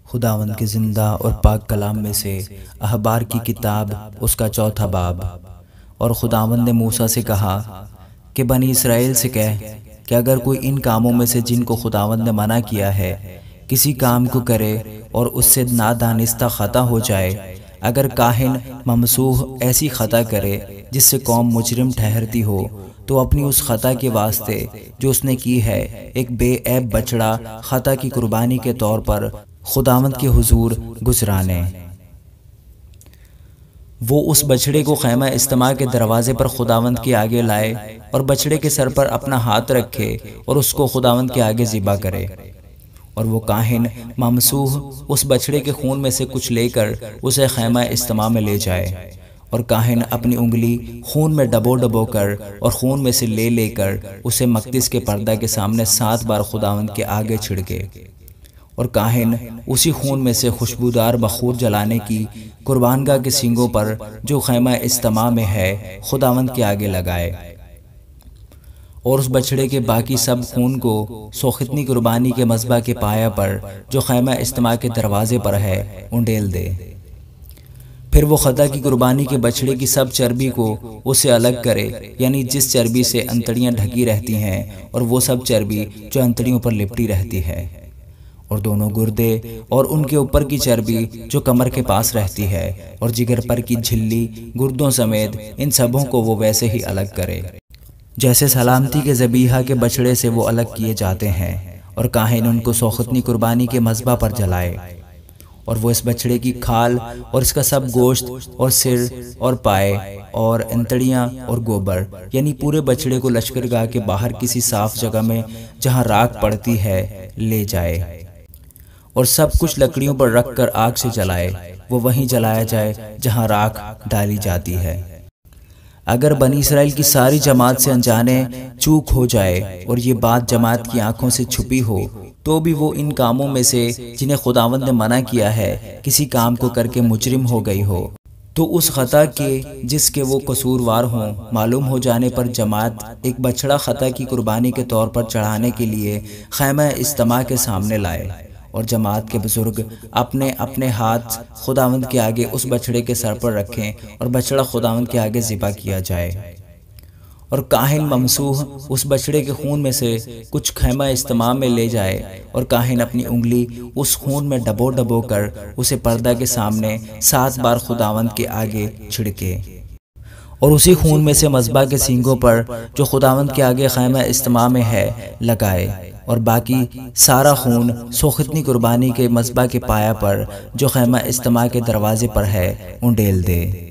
खुदावंद के ज़िंदा और पाक कलाम में से अहबार की किताब उसका चौथा बाब। और खुदावंद ने मूसा से कहा कि बनी इसराइल से कह कि अगर कोई इन कामों में से जिनको खुदावंद ने मना किया है किसी काम को करे और उससे नादानिस्ता ख़ता हो जाए, अगर काहिन ममसूह ऐसी ख़ता करे जिससे कौम मुजरिम ठहरती हो, तो अपनी उस ख़ता के वास्ते जो उसने की है एक बेऐब बछड़ा ख़ता की कुर्बानी के तौर पर खुदावंद के हुजूर गुजराने। वो उस बछड़े को खैमा इज्तिमा के दरवाजे पर खुदावंद के आगे लाए और बछड़े के सर पर अपना हाथ रखे और उसको खुदावंद के आगे ज़िबा करे। और वो काहिन ममसूह उस बछड़े के खून में से कुछ लेकर उसे खैमा इज्तिमा में ले जाए, और काहिन अपनी उंगली खून में डबो डबो कर और खून में से ले लेकर उसे मक़दिस के पर्दा के सामने 7 बार खुदावंद के आगे छिड़के। और काहिन उसी खून में से खुशबूदार बखूर जलाने की कुर्बानगाह के सींगों पर जो खैमा इज्तिमा में है खुदावंद के आगे लगाए, और उस बछड़े के बाकी सब खून को सोखितनी कुर्बानी के मज़बा के पाया पर जो खैमा इज्तिमा के दरवाजे पर है उंडेल दे। फिर वो ख़ता की कुर्बानी के बछड़े की सब चर्बी को उसे अलग करे, यानी जिस चर्बी से अंतड़ियाँ ढकी रहती हैं और वो सब चर्बी जो अंतड़ियों पर लिपटी रहती है, और दोनों गुर्दे और उनके ऊपर की चर्बी जो कमर के पास रहती है, और जिगर पर की झिल्ली गुर्दों समेत इन सबों को वो वैसे ही अलग करे जैसे सलामती के ज़बीहा के बछड़े से वो अलग किए जाते हैं। और काहिन उनको सोखतनी कुर्बानी के मज़बा पर जलाए, और वो इस बछड़े की खाल और इसका सब गोश्त और सिर और पाए और अंतड़ियाँ और गोबर, यानी पूरे बछड़े को लश्करगाह के बाहर किसी साफ जगह में जहाँ राख पड़ती है ले जाए, और सब कुछ लकड़ियों पर रख कर आग से जलाए। वो वहीं जलाया जाए जहाँ राख डाली जाती है। अगर बनी इसराइल की सारी जमात से अनजाने चूक हो जाए और ये बात जमात की आंखों से छुपी हो, तो भी वो इन कामों में से जिन्हें खुदावंद ने मना किया है किसी काम को करके मुजरिम हो गई हो, तो उस ख़ता के जिसके वो कसूरवार हों मालूम हो जाने पर जमात एक बछड़ा ख़ता की कुर्बानी के तौर पर चढ़ाने के लिए खैमा इज्तिमा के सामने लाए, और जमात के बुजुर्ग अपने अपने हाथ खुदावंद के आगे उस बछड़े के सर पर रखें और बछड़ा खुदावंद के आगे ज़िबा किया जाए। और काहिन ममसूह उस बछड़े के खून में से कुछ खैमा इज्तिमा में ले जाए, और काहिन अपनी उंगली उस खून में डबो डबो कर उसे पर्दा के सामने 7 बार खुदावंद के आगे छिड़के, और उसी खून में से मज़बा के सींगों पर जो खुदावंद के आगे खैमा इज्तिमा में है लगाए, और बाकी सारा खून सोखितनी कुर्बानी के मज़बा के पाया पर जो खैमा इज्तिमा के दरवाजे पर है उंडेल दे,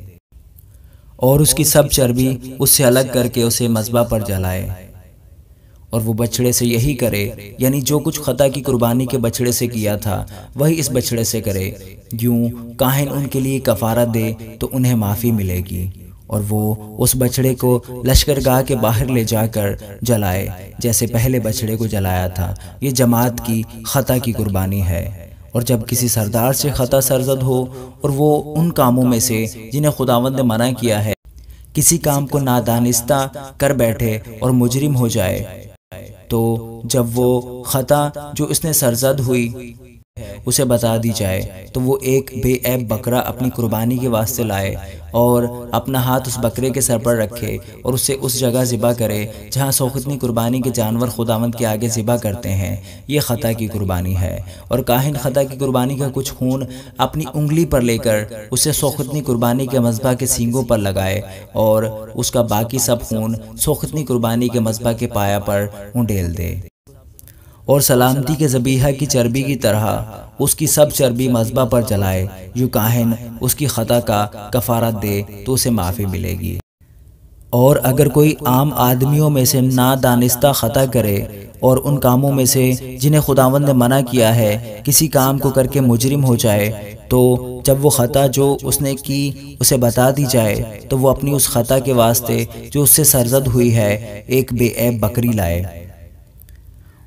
और उसकी सब चर्बी उससे अलग करके उसे मज़बा पर जलाए। और वो बछड़े से यही करे, यानी जो कुछ ख़ता की कुर्बानी के बछड़े से किया था वही इस बछड़े से करे। यूँ काहिन उनके लिए कफ़ारा दे तो उन्हें माफ़ी मिलेगी, और वो उस बछड़े को लश्करगाह के बाहर ले जाकर जलाए जैसे पहले बछड़े को जलाया था। ये जमात की ख़ता की कुर्बानी है। और जब किसी सरदार से ख़ता सरजद हो और वो उन कामों में से जिन्हें खुदावंद ने मना किया है किसी काम को नादानिस्ता कर बैठे और मुजरिम हो जाए, तो जब वो ख़ता जो उसने सरजद हुई उसे बता दी जाए, तो वो एक बेऐब बकरा अपनी कुर्बानी के वास्ते लाए और अपना हाथ उस बकरे के सर पर रखे और उसे उस जगह ज़िबा करे जहाँ सोखतनी कुर्बानी के जानवर खुदावंद के आगे ज़िबा करते हैं। ये ख़ता की कुर्बानी है। और काहिन ख़ता की कुर्बानी का कुछ खून अपनी उंगली पर लेकर उसे सोखतनी कुर्बानी के मज़बा के सींगों पर लगाए, और उसका बाकी सब खून सोखतनी कुर्बानी के मज़बा के पाया पर उंडेल दे, और सलामती के ज़बीहा की चर्बी की तरह उसकी सब चर्बी मज़बा पर जलाए। यूँ काहिन उसकी ख़ता का कफ़ारत दे तो उसे माफ़ी मिलेगी। और अगर कोई आम आदमियों में से नादानिस्ता ख़ता करे और उन कामों में से जिन्हें खुदावंद ने मना किया है किसी काम को करके मुजरिम हो जाए, तो जब वो ख़ता जो उसने की उसे बता दी जाए, तो वो अपनी उस ख़ता के वास्ते जो उससे सरजद हुई है एक बेऐब बकरी लाए,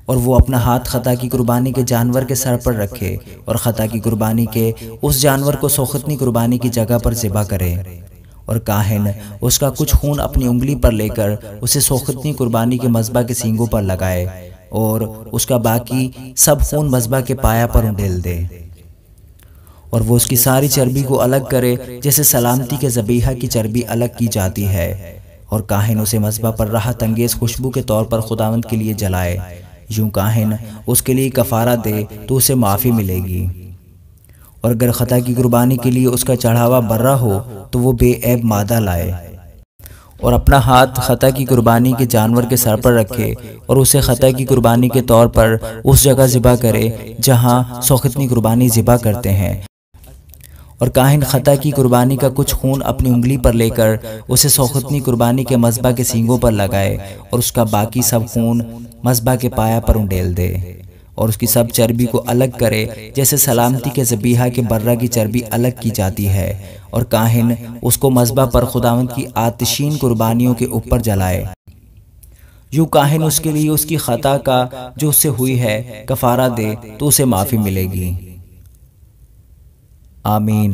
और वो अपना हाथ ख़ता की कुर्बानी के जानवर के सर पर रखे और ख़ता की कुर्बानी के उस जानवर को सोखतनी कुर्बानी की जगह पर ज़िबा करे, और काहिन उसका कुछ खून अपनी उंगली पर लेकर उसे सोखतनी कुर्बानी के मज़बा के सींगों पर लगाए, और उसका बाकी सब खून मज़बा के पाया पर उंडेल दे। और वो उसकी सारी चर्बी को अलग करे जैसे सलामती के ज़बीहा की चर्बी अलग की जाती है, और काहिन उसे मज़बा पर राहत अंगेज़ खुशबू के तौर पर खुदावंद के लिए जलाए। यूं काहिन उसके लिए कफ़ारा दे तो उसे माफ़ी मिलेगी। और अगर ख़ता की कुर्बानी के लिए उसका चढ़ावा बर्रा हो तो वो बेऐब मादा लाए और अपना हाथ ख़ता की कुर्बानी के जानवर के सर पर रखे और उसे ख़ता की कुर्बानी के तौर पर उस जगह ज़िबा करे जहाँ सौखतनी कुर्बानी ज़िबा करते हैं। और काहिन ख़ता की कुर्बानी का कुछ खून अपनी उंगली पर लेकर उसे सौखतनी कुर्बानी के मज़बा के सींगों पर लगाए और उसका बाकी सब खून मज़बा के पाया पर उंडेल दे और उसकी सब चर्बी को अलग करे जैसे सलामती के ज़बीहा के बर्रा की चर्बी अलग की जाती है। और काहिन उसको मज़बा पर खुदावंद की आतिशीन कुर्बानियों के ऊपर जलाए। यूँ काहिन उसके लिए उसकी ख़ता का जो उससे हुई है कफ़ारा दे तो उसे माफ़ी मिलेगी। आमीन।